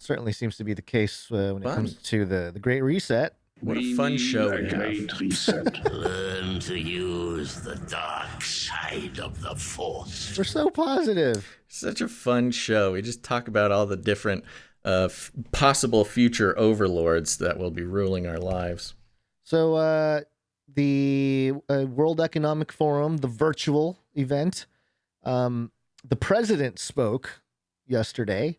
certainly seems to be the case when it comes Fun. to the Great Reset. What a fun show we have. Great reset. Learn to use the dark side of the Force. We're so positive. Such a fun show. We just talk about all the different possible future overlords that will be ruling our lives. So the World Economic Forum, the virtual event, the president spoke yesterday,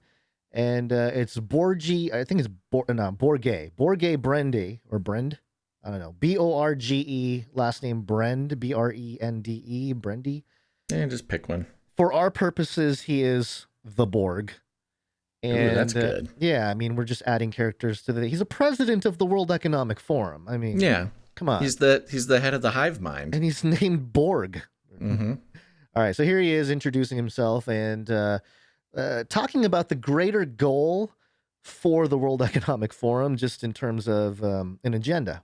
and it's Borge, I think it's Borge Brendi, or Brend, I don't know, Borge, last name Brend, Brende, Brendi. Yeah, just pick one. For our purposes, he is the Borg. And ooh, that's good. Yeah, I mean, we're just adding characters to he's a president of the World Economic Forum. I mean, yeah, come on. He's the head of the hive mind. And he's named Borg. Mm-hmm. All right, so here he is introducing himself and talking about the greater goal for the World Economic Forum, just in terms of an agenda.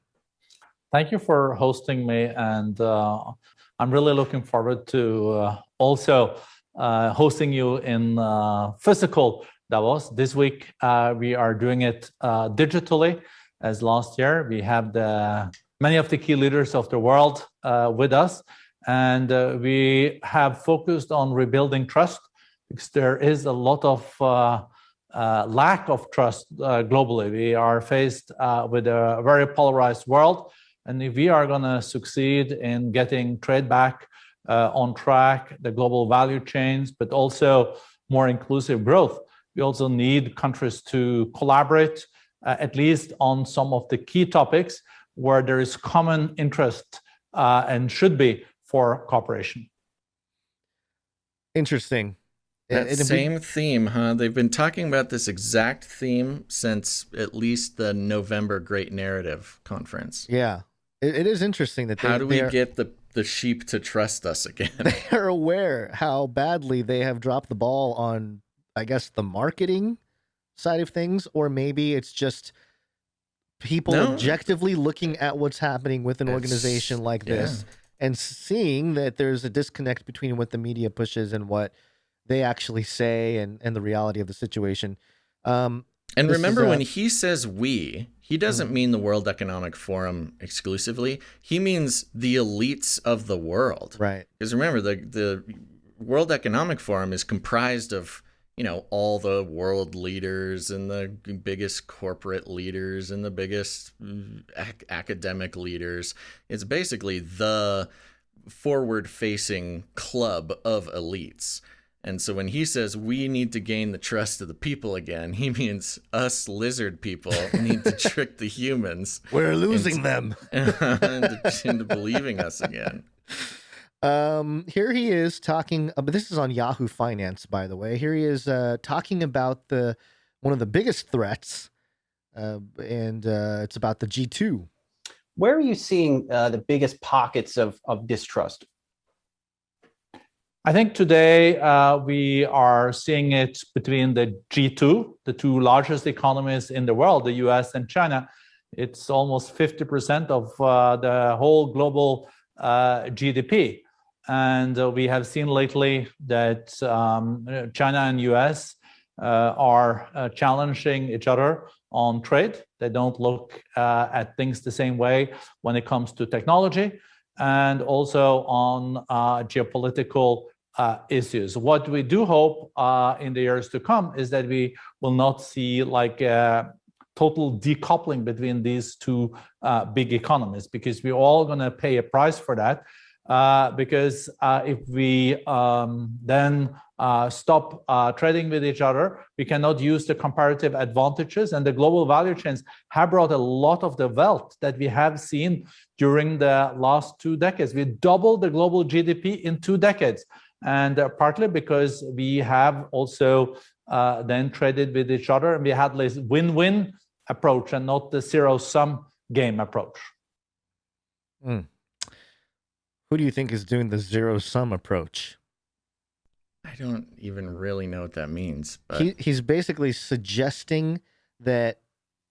Thank you for hosting me, and I'm really looking forward to also hosting you in physical Davos. This week, we are doing it digitally, as last year. We have many of the key leaders of the world with us, and we have focused on rebuilding trust, because there is a lot of lack of trust globally. We are faced with a very polarized world, and if we are going to succeed in getting trade back on track, the global value chains, but also more inclusive growth, we also need countries to collaborate, at least on some of the key topics where there is common interest and should be for cooperation. Interesting. That same theme, huh? They've been talking about this exact theme since at least the November Great Narrative Conference. Yeah. It is interesting that how do we get the sheep to trust us again? They are aware how badly they have dropped the ball on, I guess, the marketing side of things, or maybe it's just people objectively looking at what's happening with an organization like this and seeing that there's a disconnect between what the media pushes and what they actually say and the reality of the situation. And remember, when he says we, he doesn't mean the World Economic Forum exclusively. He means the elites of the world. Right. Because remember, the World Economic Forum is comprised of, all the world leaders and the biggest corporate leaders and the biggest academic leaders. It's basically the forward-facing club of elites. And so when he says we need to gain the trust of the people again, he means us lizard people need to trick the humans. We're losing them into believing us again. Here he is talking, but this is on Yahoo Finance, by the way. Here he is talking about one of the biggest threats, and it's about the G2. Where are you seeing the biggest pockets of distrust? I think today we are seeing it between the G2, the two largest economies in the world, the US and China. It's almost 50% of the whole global GDP. And we have seen lately that China and US are challenging each other on trade. They don't look at things the same way when it comes to technology, and also on geopolitical issues. What we do hope in the years to come is that we will not see like a total decoupling between these two big economies, because we're all going to pay a price for that. Because if we then stop trading with each other, we cannot use the comparative advantages, and the global value chains have brought a lot of the wealth that we have seen during the last 2 decades. We doubled the global GDP in 2 decades, and partly because we have also then traded with each other, and we had this win-win approach and not the zero-sum game approach. Who do you think is doing the zero-sum approach? I don't even really know what that means. But he's basically suggesting that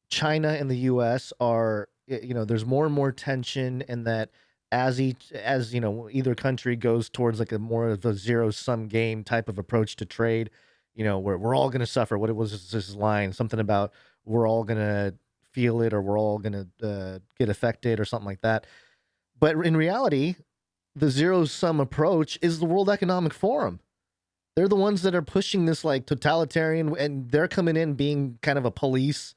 China and the U.S. are, there's more and more tension, and that as either country goes towards like a more of a zero-sum game type of approach to trade, we're all going to suffer. What was this line? Something about we're all going to feel it, or we're all going to get affected, or something like that. But in reality, the zero-sum approach is the World Economic Forum. They're the ones that are pushing this like totalitarian, and they're coming in being kind of a police.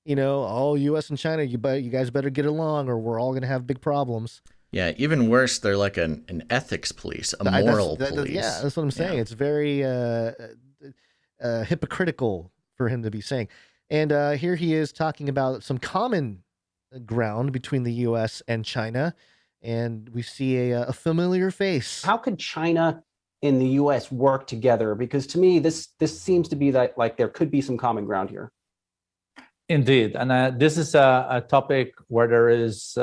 U.S. and China, you guys better get along, or we're all going to have big problems. Yeah, even worse, they're like an ethics police, a moral police. Yeah, that's what I'm saying. Yeah. It's very hypocritical for him to be saying. And here he is talking about some common ground between the U.S. and China, and we see a familiar face. How could China and the U.S. work together? Because to me, this seems to be that like there could be some common ground here. Indeed. And this is a topic where there is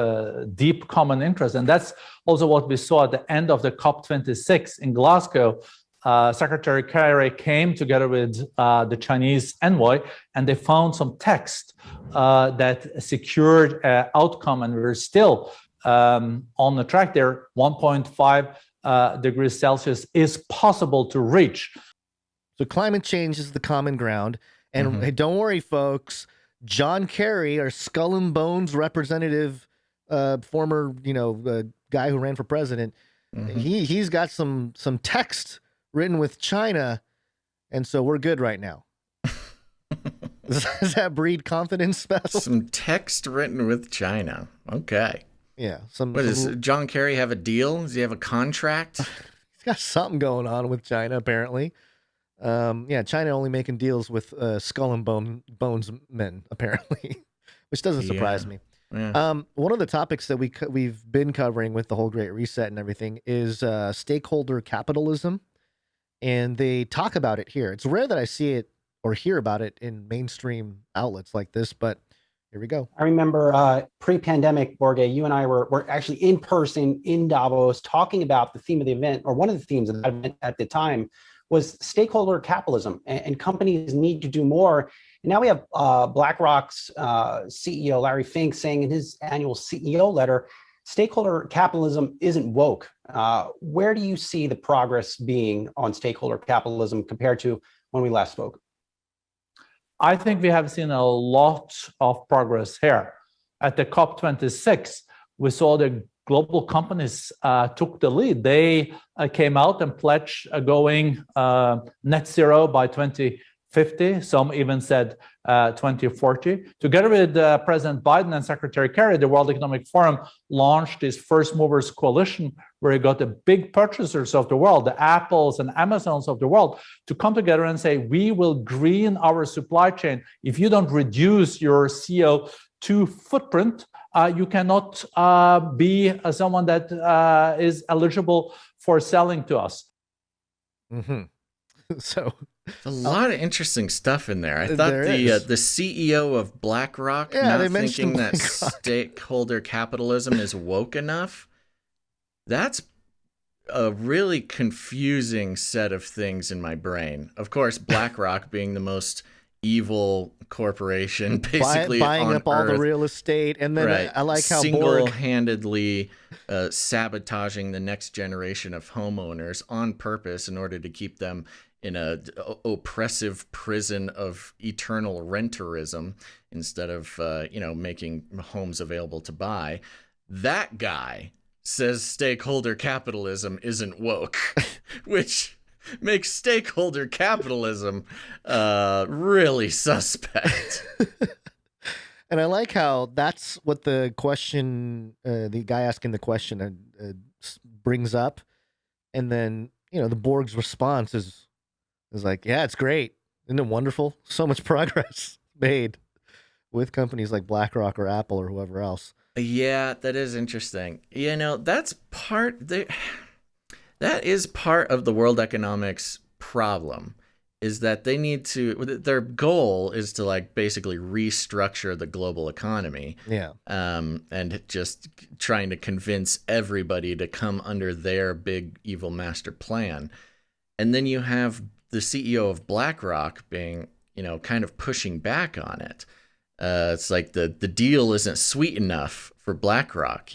deep common interest. And that's also what we saw at the end of the COP26 in Glasgow. Secretary Canary came together with the Chinese envoy, and they found some text that secured outcome. And we're still on the track there. 1.5 degrees Celsius is possible to reach. So climate change is the common ground. And hey, don't worry, folks. John Kerry, our Skull and Bones representative, former guy who ran for president, he's got some text written with China, and so we're good right now. Does that breed confidence, Basil? Some text written with China. Okay. Yeah. Does John Kerry have a deal? Does he have a contract? He's got something going on with China, apparently. China only making deals with Skull and Bones men, apparently, which doesn't surprise me. Yeah. One of the topics that we've been covering with the whole Great Reset and everything is stakeholder capitalism, and they talk about it here. It's rare that I see it or hear about it in mainstream outlets like this, but here we go. I remember pre-pandemic, Borge, you and I were actually in person in Davos talking about the theme of the event, or one of the themes of that event at the time, was stakeholder capitalism, and companies need to do more. And now we have BlackRock's CEO, Larry Fink, saying in his annual CEO letter, stakeholder capitalism isn't woke. Where do you see the progress being on stakeholder capitalism compared to when we last spoke? I think we have seen a lot of progress here. At the COP26, we saw the global companies took the lead. They came out and pledged going net zero by 2050. Some even said 2040. Together with President Biden and Secretary Kerry, the World Economic Forum launched this First Movers Coalition, where you got the big purchasers of the world, the Apples and Amazons of the world, to come together and say, we will green our supply chain. If you don't reduce your CO2 footprint, you cannot be someone that is eligible for selling to us. So a lot of interesting stuff in there. I thought the CEO of BlackRock, not thinking that stakeholder capitalism is woke enough. That's a really confusing set of things in my brain. Of course, BlackRock being the most evil corporation, basically buying up all the real estate, and then I like how single-handedly sabotaging the next generation of homeowners on purpose in order to keep them in a oppressive prison of eternal renterism instead of making homes available to buy. That guy says stakeholder capitalism isn't woke, which makes stakeholder capitalism really suspect. And I like how that's what the question, the guy asking the question brings up. And then, the Borg's response is like, yeah, it's great. Isn't it wonderful? So much progress made with companies like BlackRock or Apple or whoever else. Yeah, that is interesting. That's that is part of the world economics problem, is that they need to, their goal is to basically restructure the global economy. Yeah. And just trying to convince everybody to come under their big evil master plan. And then you have the CEO of BlackRock being, kind of pushing back on it. It's like the deal isn't sweet enough for BlackRock,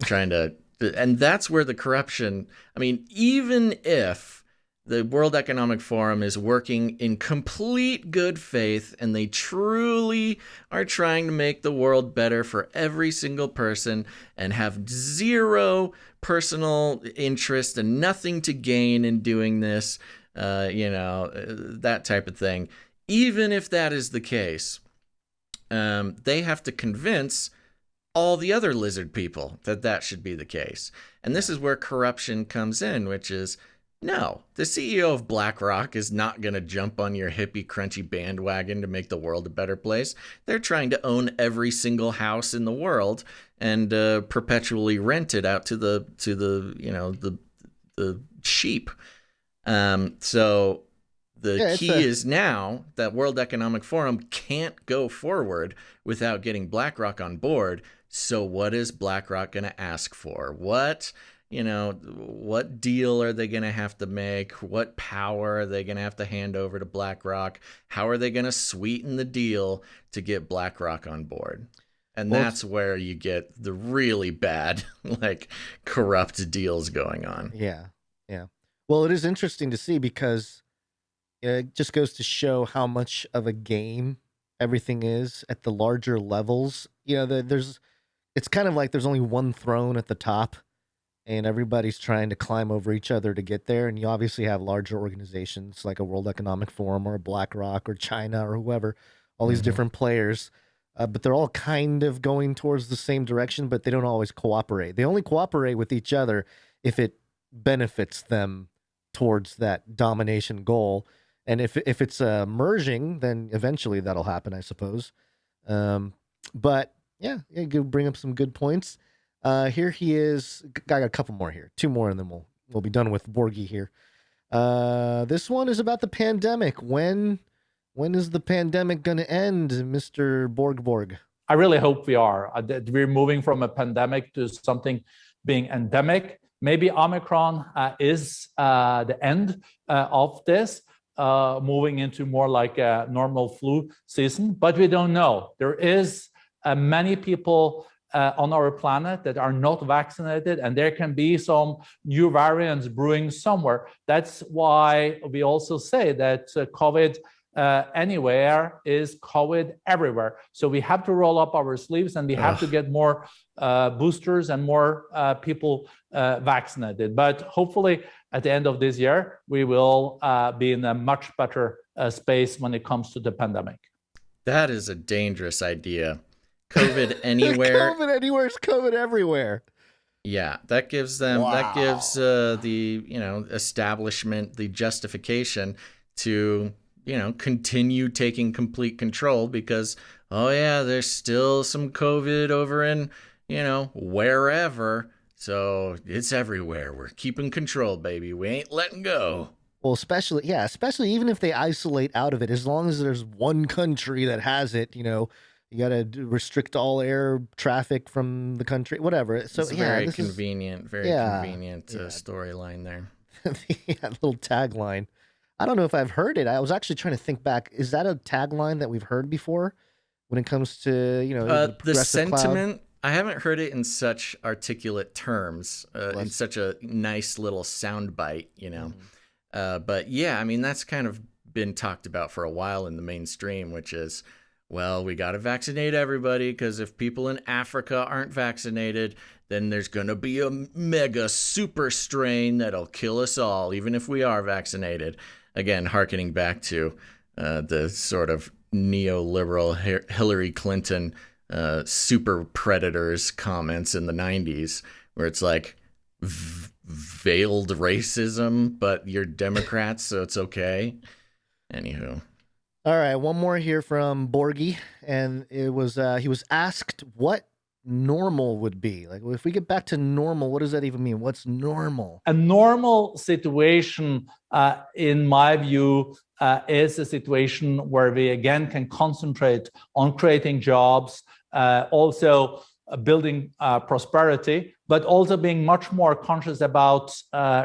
trying to, and that's where the corruption, even if the World Economic Forum is working in complete good faith, and they truly are trying to make the world better for every single person and have zero personal interest and nothing to gain in doing this, that type of thing. Even if that is the case, they have to convince all the other lizard people that should be the case. And this is where corruption comes in, which is, no, the CEO of BlackRock is not going to jump on your hippie crunchy bandwagon to make the world a better place. They're trying to own every single house in the world and perpetually rent it out to the sheep. So the key is now that World Economic Forum can't go forward without getting BlackRock on board. So what is BlackRock going to ask for? What deal are they going to have to make? What power are they going to have to hand over to BlackRock? How are they going to sweeten the deal to get BlackRock on board? And that's where you get the really bad, corrupt deals going on. Yeah. Well, it is interesting to see because it just goes to show how much of a game everything is at the larger levels. It's kind of like there's only one throne at the top, and everybody's trying to climb over each other to get there. And you obviously have larger organizations like a World Economic Forum or a BlackRock or China or whoever, all these different players. But they're all kind of going towards the same direction, but they don't always cooperate. They only cooperate with each other if it benefits them towards that domination goal. And if it's merging, then eventually that'll happen, I suppose. But yeah, you bring up some good points. Here he is. I got a couple more here. 2 more, and then we'll be done with Borgie here. This one is about the pandemic. When is the pandemic going to end, Mr. Borg? I really hope we are. We're moving from a pandemic to something being endemic. Maybe Omicron is the end of this, moving into more like a normal flu season, but we don't know. There is many people on our planet that are not vaccinated, and there can be some new variants brewing somewhere. That's why we also say that COVID anywhere is COVID everywhere. So we have to roll up our sleeves, and we have to get more boosters and more people vaccinated. But hopefully at the end of this year, we will be in a much better space when it comes to the pandemic. That is a dangerous idea. COVID anywhere. COVID anywhere is COVID everywhere. Yeah, that gives them, that gives the, establishment the justification to, continue taking complete control because, there's still some COVID over in, wherever. So it's everywhere. We're keeping control, baby. We ain't letting go. Well, especially even if they isolate out of it, as long as there's one country that has it, you got to restrict all air traffic from the country, whatever. So it's very convenient storyline there. Little tagline. I don't know if I've heard it. I was actually trying to think back. Is that a tagline that we've heard before when it comes to, the sentiment? Cloud? I haven't heard it in such articulate terms, in such a nice little soundbite, But yeah, I mean, that's kind of been talked about for a while in the mainstream, which is, well, we got to vaccinate everybody because if people in Africa aren't vaccinated, then there's going to be a mega super strain that'll kill us all, even if we are vaccinated. Again, hearkening back to the sort of neoliberal Hillary Clinton super predators comments in the 90s, where it's like veiled racism, but you're Democrats, so it's okay. Anywho. All right, one more here from Borgie, and it was he was asked what normal would be. Like, if we get back to normal, what does that even mean? What's normal? A normal situation, in my view, is a situation where we again can concentrate on creating jobs, also building prosperity, but also being much more conscious about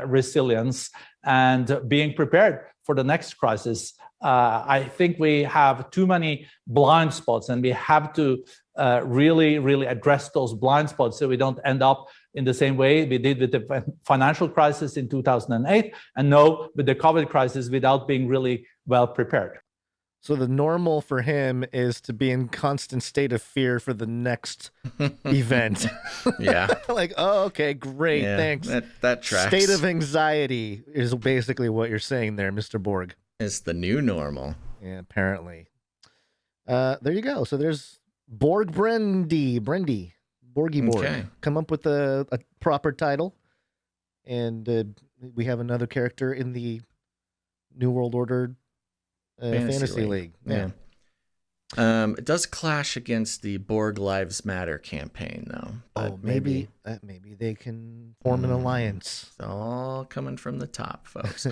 resilience and being prepared for the next crisis. I think we have too many blind spots, and we have to really address those blind spots so we don't end up in the same way we did with the financial crisis in 2008, and now with the COVID crisis without being really well prepared. So the normal for him is to be in constant state of fear for the next event. Yeah. Like, oh, okay, great, Yeah, thanks. that tracks. State of anxiety is basically what you're saying there, Mr. Borg. It's the new normal. Yeah, apparently. There you go. So there's Borg Borgy Borg. Okay. Come up with a proper title. And we have another character in the New World Order Fantasy League. Yeah. It does clash against the Borg Lives Matter campaign, though. But maybe they can form an alliance. It's all coming from the top, folks.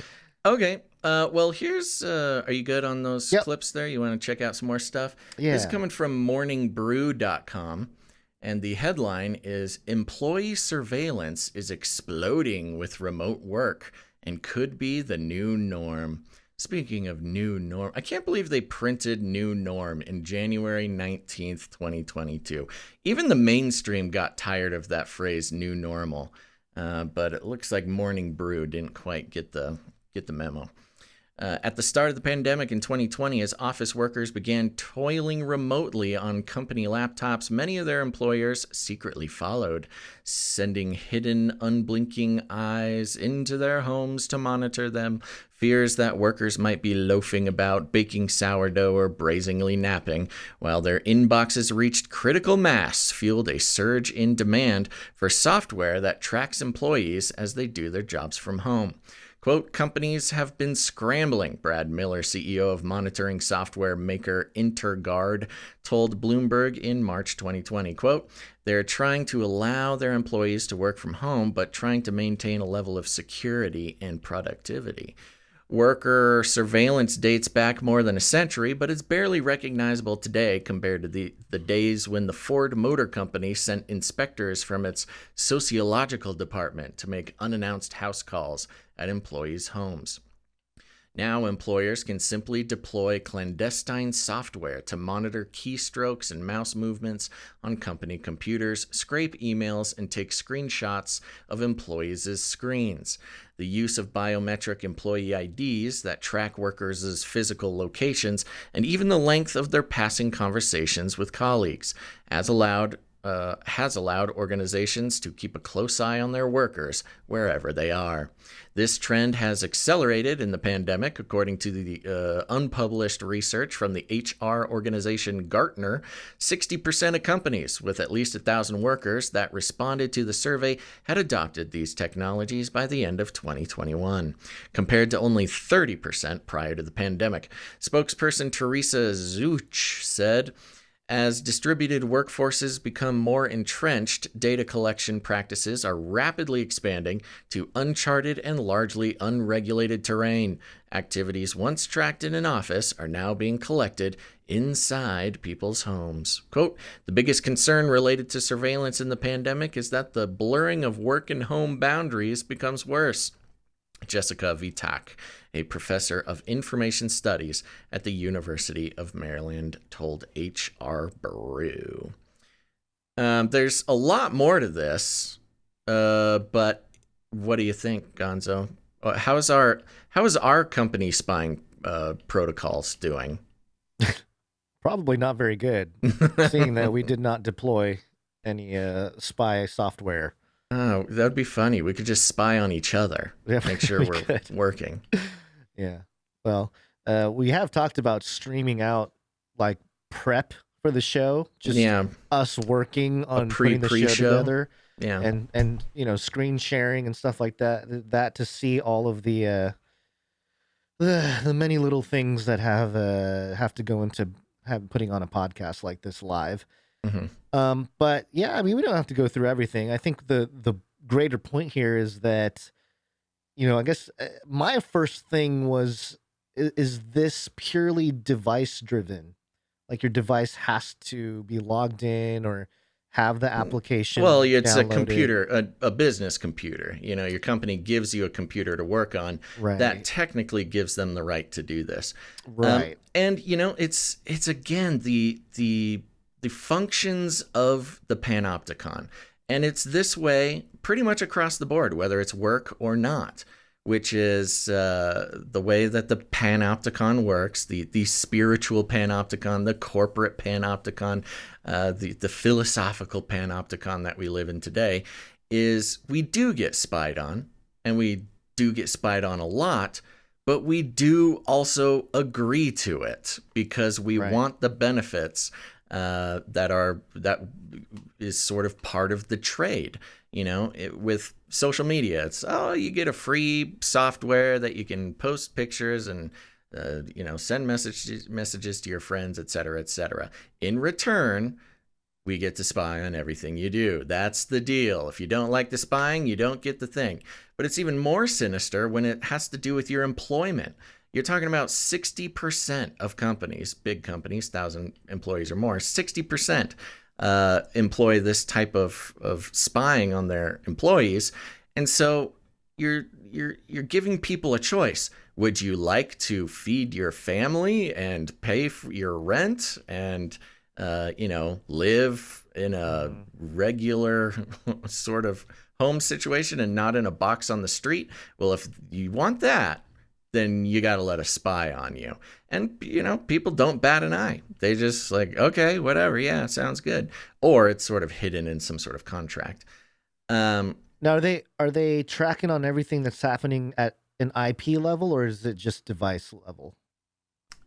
Okay. Well, here's. Are you good on those clips there? You want to check out some more stuff? Yeah. This is coming from morningbrew.com. And the headline is Employee Surveillance is Exploding with Remote Work and Could Be the New Norm. Speaking of new norm, I can't believe they printed new norm in January 19th, 2022. Even the mainstream got tired of that phrase new normal. But it looks like Morning Brew didn't quite get the memo. At the start of the pandemic in 2020, as office workers began toiling remotely on company laptops, many of their employers secretly followed, sending hidden, unblinking eyes into their homes to monitor them. Fears that workers might be loafing about, baking sourdough, or brazenly napping, while their inboxes reached critical mass, fueled a surge in demand for software that tracks employees as they do their jobs from home. Quote, companies have been scrambling, Brad Miller, CEO of monitoring software maker Interguard, told Bloomberg in March 2020. Quote, they're trying to allow their employees to work from home, but trying to maintain a level of security and productivity. Worker surveillance dates back more than a century, but it's barely recognizable today compared to the days when the Ford Motor Company sent inspectors from its sociological department to make unannounced house calls at employees' homes. Now, employers can simply deploy clandestine software to monitor keystrokes and mouse movements on company computers, scrape emails, and take screenshots of employees' screens. The use of biometric employee IDs that track workers' physical locations and even the length of their passing conversations with colleagues has allowed organizations to keep a close eye on their workers wherever they are. This trend has accelerated in the pandemic, according to the unpublished research from the HR organization Gartner. 60% of companies with at least 1,000 workers that responded to the survey had adopted these technologies by the end of 2021, compared to only 30% prior to the pandemic. Spokesperson Teresa Zuch said, as distributed workforces become more entrenched, data collection practices are rapidly expanding to uncharted and largely unregulated terrain. Activities once tracked in an office are now being collected inside people's homes. Quote, the biggest concern related to surveillance in the pandemic is that the blurring of work and home boundaries becomes worse. Jessica Vitak, a professor of information studies at the University of Maryland, told HR Brew. There's a lot more to this, but what do you think, Gonzo? How is our company spying protocols doing? Probably not very good, seeing that we did not deploy any spy software. Oh, that'd be funny. We could just spy on each other. Yeah, make sure we're working. Yeah. Well, we have talked about streaming out like prep for the show. Just us working on putting the show together. Yeah. And you know, screen sharing and stuff like that. That to see all of the many little things that have to go into putting on a podcast like this live. Mm-hmm. But yeah, I mean, we don't have to go through everything. I think the greater point here is that, you know, I guess my first thing was, is this purely device driven? Like your device has to be logged in or have the application. Well, it's downloaded. A computer, a business computer. You know, your company gives you a computer to work on. Right. That technically gives them the right to do this. Right. And you know, it's again the functions of the Panopticon. And it's this way pretty much across the board, whether it's work or not, which is the way that the Panopticon works, the spiritual Panopticon, the corporate Panopticon, the philosophical Panopticon that we live in today, is we do get spied on, and we do get spied on a lot, but we do also agree to it because we want the benefits that is sort of part of the trade. With social media, it's you get a free software that you can post pictures and send messages to your friends, etc., etc. In return, we get to spy on everything you do. That's the deal. If you don't like the spying, you don't get the thing. But it's even more sinister when it has to do with your employment. You're talking about 60% of companies, big companies, 1,000 employees or more, 60% employ this type of spying on their employees. And so you're giving people a choice. Would you like to feed your family and pay for your rent and live in a regular sort of home situation and not in a box on the street? Well, if you want that, then you got to let a spy on you. And, people don't bat an eye. They just like, okay, whatever. Yeah, sounds good. Or it's sort of hidden in some sort of contract. Now, are they tracking on everything that's happening at an IP level, or is it just device level?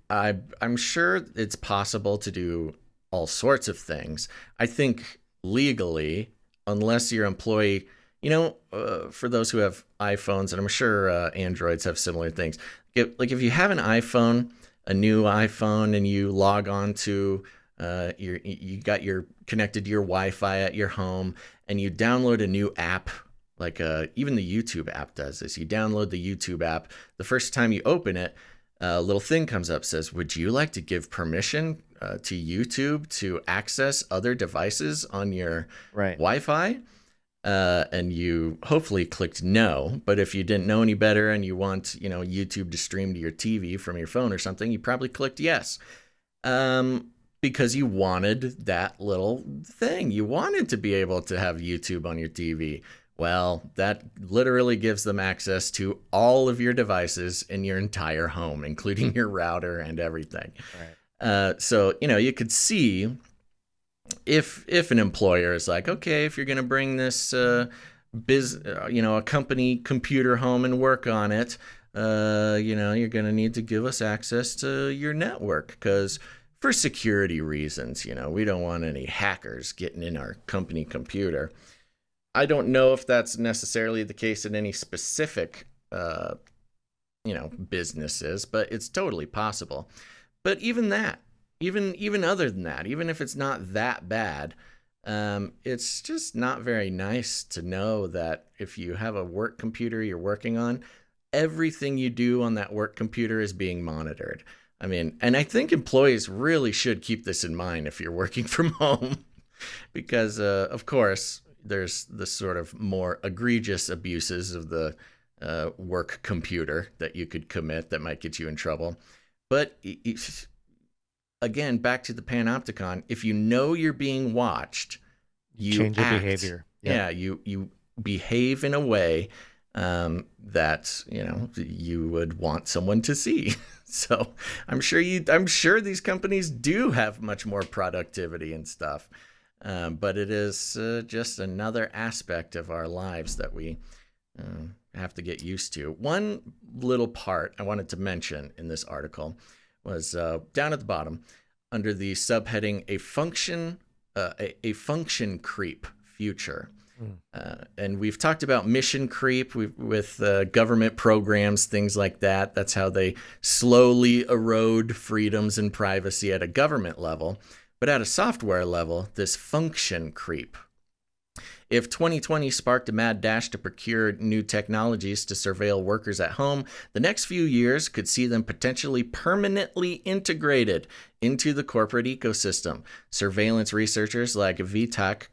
I'm sure it's possible to do all sorts of things. I think legally, unless your employee, for those who have iPhones, and I'm sure Androids have similar things. If you have an iPhone, a new iPhone, and you log on to you got your connected to your Wi-Fi at your home, and you download a new app, like even the YouTube app does this. You download the YouTube app. The first time you open it, a little thing comes up, says, "Would you like to give permission to YouTube to access other devices on your Wi-Fi?" And you hopefully clicked no, but if you didn't know any better and you want, YouTube to stream to your TV from your phone or something, you probably clicked yes, because you wanted that little thing. You wanted to be able to have YouTube on your TV. Well, that literally gives them access to all of your devices in your entire home, including your router and everything. So, you could see if an employer is like, okay, if you're going to bring this a company computer home and work on it, you're going to need to give us access to your network, because for security reasons, we don't want any hackers getting in our company computer. I don't know if that's necessarily the case in any specific, businesses, but it's totally possible. But even that, even other than that, even if it's not that bad, it's just not very nice to know that if you have a work computer you're working on, everything you do on that work computer is being monitored. I mean, and I think employees really should keep this in mind if you're working from home, because, of course, there's the sort of more egregious abuses of the work computer that you could commit that might get you in trouble. But again, back to the Panopticon, if you know you're being watched, you change your act. behavior. Yeah, you behave in a way that you would want someone to see. So I'm sure these companies do have much more productivity and stuff, but it is just another aspect of our lives that we have to get used to. One little part I wanted to mention in this article was down at the bottom under the subheading a function creep future. And we've talked about mission creep with government programs, things like that. That's how they slowly erode freedoms and privacy at a government level. But at a software level, this function creep. If 2020 sparked a mad dash to procure new technologies to surveil workers at home, the next few years could see them potentially permanently integrated into the corporate ecosystem. Surveillance researchers like VTAC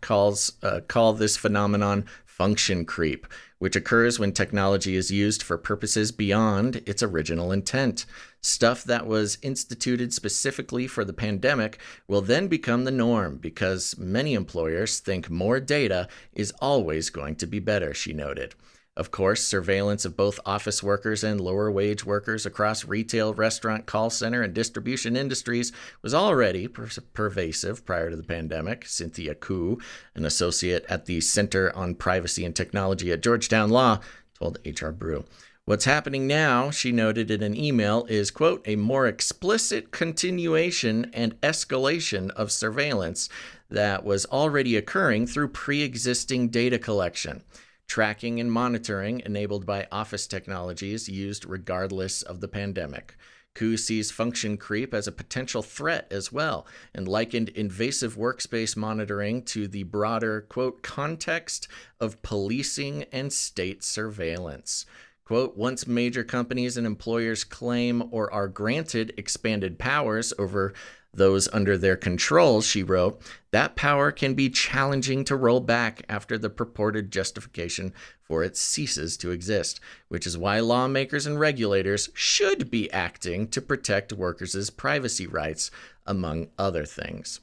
call this phenomenon function creep, which occurs when technology is used for purposes beyond its original intent. Stuff that was instituted specifically for the pandemic will then become the norm because many employers think more data is always going to be better, she noted. Of course, surveillance of both office workers and lower wage workers across retail, restaurant, call center, and distribution industries was already pervasive prior to the pandemic. Cynthia Koo, an associate at the Center on Privacy and Technology at Georgetown Law, told HR Brew. What's happening now, she noted in an email, is, quote, a more explicit continuation and escalation of surveillance that was already occurring through pre-existing data collection. Tracking and monitoring enabled by office technologies used regardless of the pandemic. Koo sees function creep as a potential threat as well and likened invasive workspace monitoring to the broader, quote, context of policing and state surveillance. Quote, once major companies and employers claim or are granted expanded powers over those under their control, she wrote, that power can be challenging to roll back after the purported justification for it ceases to exist, which is why lawmakers and regulators should be acting to protect workers' privacy rights, among other things.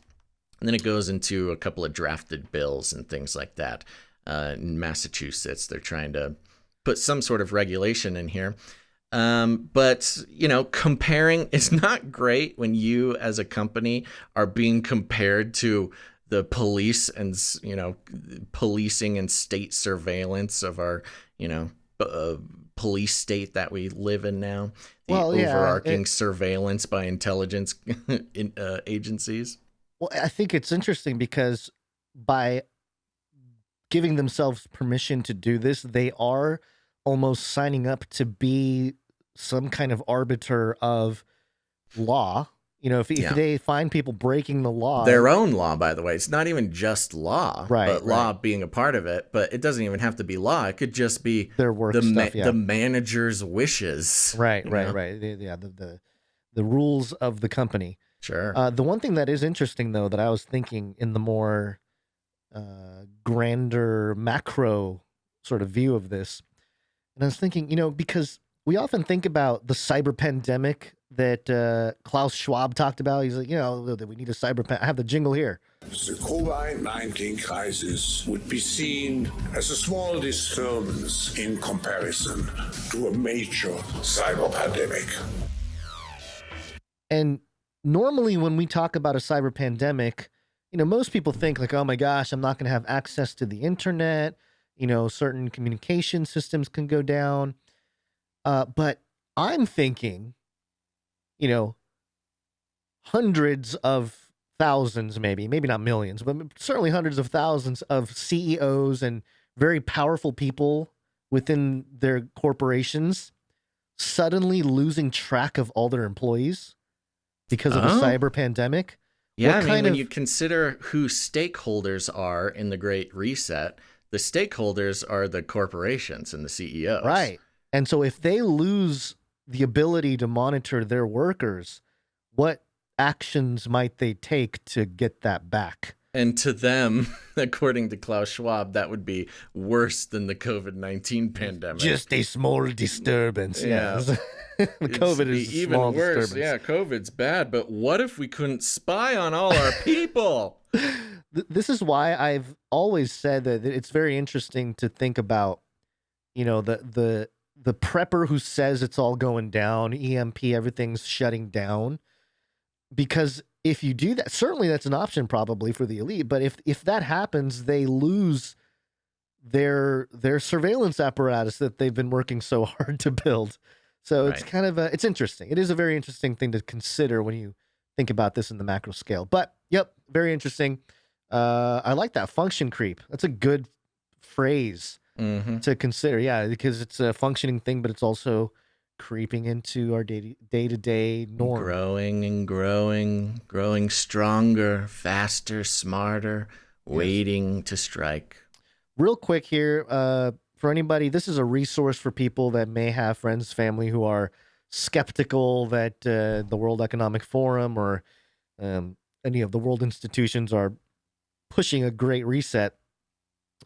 And then it goes into a couple of drafted bills and things like that. In Massachusetts, they're trying to put some sort of regulation in here. But, you know, comparing, it's not great when you as a company are being compared to the police and, you know, policing and state surveillance of our, you know, police state that we live in now. The overarching surveillance by intelligence agencies. Well, I think it's interesting because by giving themselves permission to do this, they are almost signing up to be some kind of arbiter of law. You know, if they find people breaking the law. Their own law, by the way. It's not even just law, but law being a part of it. But it doesn't even have to be law. It could just be their work stuff, the manager's wishes. Right. The rules of the company. Sure. The one thing that is interesting, though, that I was thinking in the more grander macro sort of view of this, and I was thinking, you know, because we often think about the cyber pandemic that Klaus Schwab talked about. He's like, you know, we need a cyber. I have the jingle here. The COVID-19 crisis would be seen as a small disturbance in comparison to a major cyber pandemic. And normally when we talk about a cyber pandemic, you know, most people think like, oh my gosh, I'm not going to have access to the internet. You know, certain communication systems can go down. But I'm thinking, you know, hundreds of thousands, maybe not millions, but certainly hundreds of thousands of CEOs and very powerful people within their corporations suddenly losing track of all their employees because of a cyber pandemic. Yeah, I mean, when you consider who stakeholders are in the Great Reset, the stakeholders are the corporations and the CEOs. Right. And so if they lose the ability to monitor their workers, what actions might they take to get that back? And to them, according to Klaus Schwab, that would be worse than the COVID-19 pandemic. Just a small disturbance. Yeah. COVID is even small worse. disturbance. Yeah, COVID's bad, but what if we couldn't spy on all our people? This is why I've always said that it's very interesting to think about, you know, the prepper who says it's all going down, EMP, everything's shutting down. Because if you do that, certainly that's an option probably for the elite. But if that happens, they lose their surveillance apparatus that they've been working so hard to build. So it's kind of it's interesting. It is a very interesting thing to consider when you think about this in the macro scale. But yep, very interesting. I like that function creep. That's a good phrase to consider. Yeah, because it's a functioning thing, but it's also creeping into our day-to-day norm. Growing stronger, faster, smarter, waiting to strike. Real quick here, for anybody, this is a resource for people that may have friends, family who are skeptical that the World Economic Forum or any of the world institutions are pushing a great reset.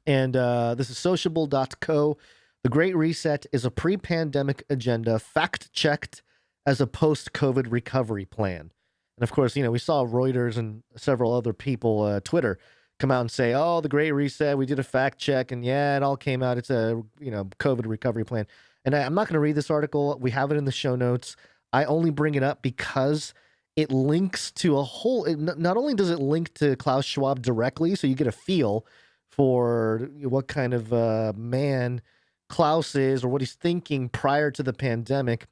And this is Sociable.co. The Great Reset is a pre-pandemic agenda fact-checked as a post-COVID recovery plan. And of course, we saw Reuters and several other people, Twitter, come out and say, oh, the Great Reset, we did a fact check, and yeah, it all came out. It's a, COVID recovery plan. And I'm not going to read this article. We have it in the show notes. I only bring it up because it links to a whole, not only does it link to Klaus Schwab directly, so you get a feel for what kind of man Klaus is or what he's thinking prior to the pandemic,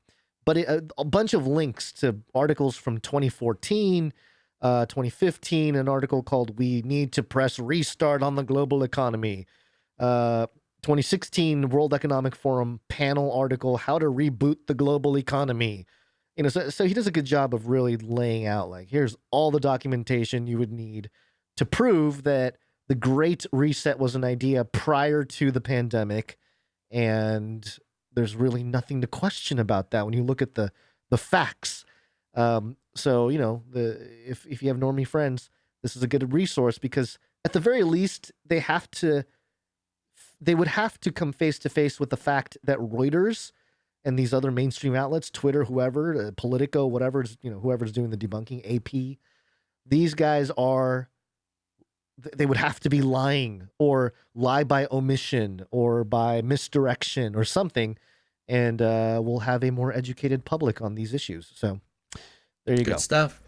but a bunch of links to articles from 2014, 2015, an article called "We Need to Press Restart on the Global Economy," 2016 World Economic Forum panel article, "How to Reboot the Global Economy." So he does a good job of really laying out, like, here's all the documentation you would need to prove that the Great Reset was an idea prior to the pandemic, and there's really nothing to question about that when you look at the facts. So if you have normie friends, this is a good resource, because at the very least they would have to come face to face with the fact that Reuters and these other mainstream outlets, Twitter, whoever, Politico, whatever's whoever's doing the debunking, AP, these guys they would have to be lying or lie by omission or by misdirection or something, and we'll have a more educated public on these issues. So there you go. Good stuff.